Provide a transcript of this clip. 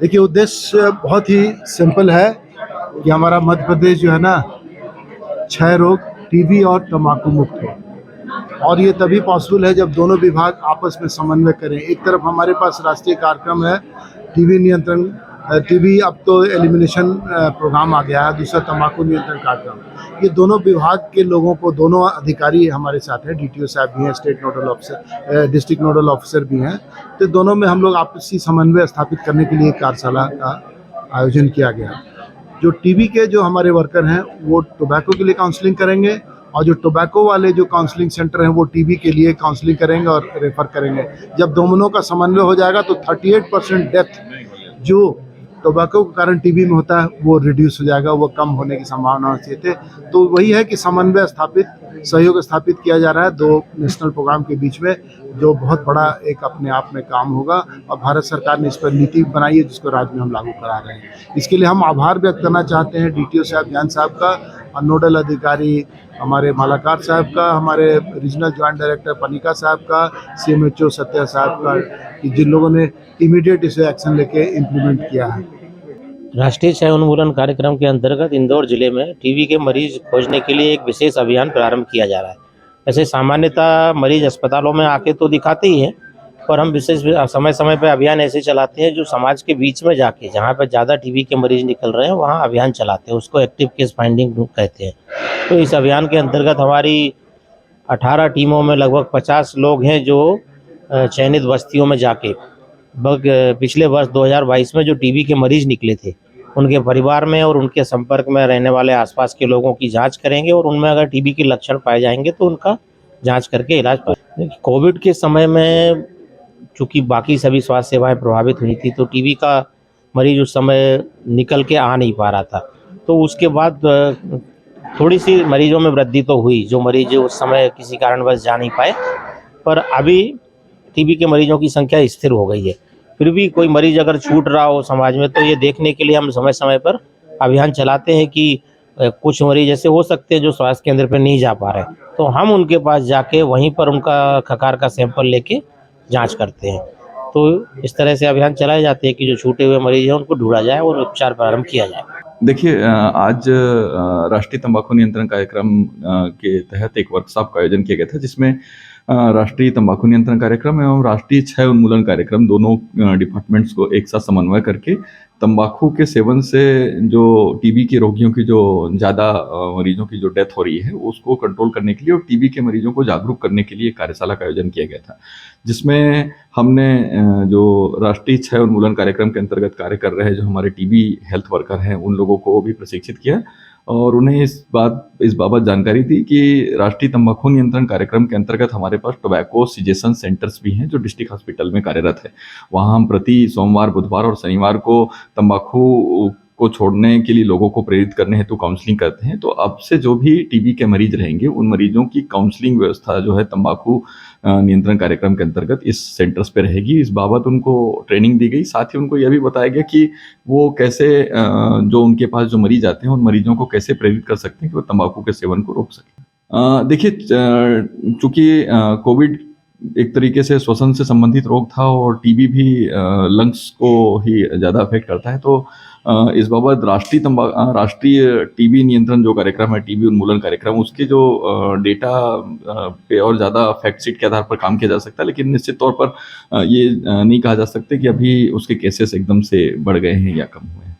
देखिए, उद्देश्य बहुत ही सिंपल है कि हमारा मध्य प्रदेश जो है ना, क्षय रोग, टीबी और तंबाकू मुक्त हो। और ये तभी पॉसिबल है जब दोनों विभाग आपस में समन्वय करें। एक तरफ हमारे पास राष्ट्रीय कार्यक्रम है टीबी नियंत्रण, टीबी अब तो एलिमिनेशन प्रोग्राम आ गया है, दूसरा तंबाकू नियंत्रण कार्यक्रम। ये दोनों विभाग के लोगों को, दोनों अधिकारी हमारे साथ हैं, डीटीओ साहब भी हैं, state nodal officer, district nodal officer भी हैं। तो दोनों में हम लोग आपसी समन्वय स्थापित करने के लिए कार्यशाला का आयोजन किया गया। जो टीबी के जो हमारे वर्कर हैं वो टोबैको के लिए काउंसलिंग करेंगे, और जो टोबैको वाले जो काउंसलिंग सेंटर हैं वो टीबी के लिए काउंसलिंग करेंगे और रेफर करेंगे। जब दोनों का समन्वय हो जाएगा तो 38% डेथ जो टोबैको के कारण टीबी में होता है वो रिड्यूस हो जाएगा, वो कम होने की संभावना होती है। तो वही है कि समन्वय स्थापित, सहयोग स्थापित किया जा रहा है दो नेशनल प्रोग्राम के बीच में, जो बहुत बड़ा एक अपने आप में काम होगा। और भारत सरकार ने इस पर नीति बनाई है जिसको राज्य में हम लागू करा रहे हैं। इसके लिए हम आभार व्यक्त करना चाहते हैं डीटीओ साहब ज्ञान साहब का, और नोडल अधिकारी हमारे मालाकार साहब का, हमारे रीजनल जॉइंट डायरेक्टर पनिका साहब का, सीएमएचओ सत्या साहब का, कि जिन लोगों ने इमीडिएट इसे एक्शन लेके इम्प्लीमेंट किया है। राष्ट्रीय क्षय उन्मूलन कार्यक्रम के अंतर्गत इंदौर जिले में टीबी के मरीज खोजने के लिए एक विशेष अभियान प्रारंभ किया जा रहा है। ऐसे सामान्यतः मरीज अस्पतालों में आके तो दिखाते ही हैं, पर हम विशेष समय समय पर अभियान ऐसे चलाते हैं जो समाज के बीच में जाके, जहाँ पर ज़्यादा टीबी के मरीज निकल रहे हैं वहाँ अभियान चलाते हैं। उसको एक्टिव केस फाइंडिंग कहते हैं। तो इस अभियान के अंतर्गत हमारी 18 टीमों में लगभग 50 लोग हैं जो चयनित बस्तियों में जाके पिछले वर्ष 2022 में जो टीबी के मरीज निकले थे उनके परिवार में और उनके संपर्क में रहने वाले आसपास के लोगों की जांच करेंगे, और उनमें अगर टीबी के लक्षण पाए जाएंगे तो उनका जांच करके इलाज पाएंगे। कोविड के समय में चूँकि बाकी सभी स्वास्थ्य सेवाएं प्रभावित हुई थी, तो टीबी का मरीज उस समय निकल के आ नहीं पा रहा था। तो उसके बाद थोड़ी सी मरीजों में वृद्धि तो हुई, जो मरीज उस समय किसी कारणवश जा नहीं पाए, पर अभी टीबी के मरीजों की संख्या स्थिर हो गई है। फिर भी कोई मरीज अगर छूट रहा हो समाज में, तो ये देखने के लिए हम समय समय पर अभियान चलाते हैं कि कुछ मरीज ऐसे हो सकते हैं जो स्वास्थ्य केंद्र पर नहीं जा पा रहे, तो हम उनके पास जाके वहीं पर उनका खकार का सैंपल लेके जांच करते हैं। तो इस तरह से अभियान चलाए जाते हैं कि जो छूटे हुए मरीज हैं उनको ढूंढा जाए और उपचार प्रारंभ किया जाए। देखिए, आज राष्ट्रीय तंबाकू नियंत्रण कार्यक्रम के तहत एक वर्कशॉप का आयोजन किया गया था, जिसमें राष्ट्रीय तंबाकू नियंत्रण कार्यक्रम एवं राष्ट्रीय क्षय उन्मूलन कार्यक्रम दोनों डिपार्टमेंट्स को एक साथ समन्वय करके तंबाकू के सेवन से जो टीबी के रोगियों की जो ज़्यादा मरीजों की जो डेथ हो रही है उसको कंट्रोल करने के लिए और टीबी के मरीजों को जागरूक करने के लिए कार्यशाला का आयोजन किया गया था, जिसमें हमने जो राष्ट्रीय क्षय उन्मूलन कार्यक्रम के अंतर्गत कार्य कर रहे जो हमारे टीबी हेल्थ वर्कर हैं उन लोगों को भी प्रशिक्षित किया और उन्हें इस बाबत जानकारी दी कि राष्ट्रीय तंबाकू नियंत्रण कार्यक्रम के अंतर्गत हमारे पास टोबैको सिजेशन सेंटर्स भी हैं जो डिस्ट्रिक्ट हॉस्पिटल में कार्यरत है। वहाँ हम प्रति सोमवार, बुधवार और शनिवार को तंबाकू को छोड़ने के लिए लोगों को प्रेरित करने हेतु काउंसलिंग करते हैं। तो अब से जो भी टीबी के मरीज रहेंगे उन मरीजों की काउंसलिंग व्यवस्था जो है तंबाकू नियंत्रण कार्यक्रम के अंतर्गत इस सेंटर्स पे रहेगी। इस बाबत उनको ट्रेनिंग दी गई, साथ ही उनको यह भी बताया गया कि वो कैसे जो उनके पास जो मरीज आते हैं उन मरीजों को कैसे प्रेरित कर सकते हैं कि वो तंबाकू के सेवन को रोक सकें। देखिए, चूंकि कोविड एक तरीके से श्वसन से संबंधित रोग था और टीबी भी लंग्स को ही ज़्यादा अफेक्ट करता है, तो इस बाबत राष्ट्रीय टीबी नियंत्रण जो कार्यक्रम है, टीबी उन्मूलन कार्यक्रम, उसके जो डेटा पे और ज़्यादा फैक्ट शीट के आधार पर काम किया जा सकता है, लेकिन निश्चित तौर पर ये नहीं कहा जा सकता कि अभी उसके केसेस एकदम से बढ़ गए हैं या कम हुए हैं।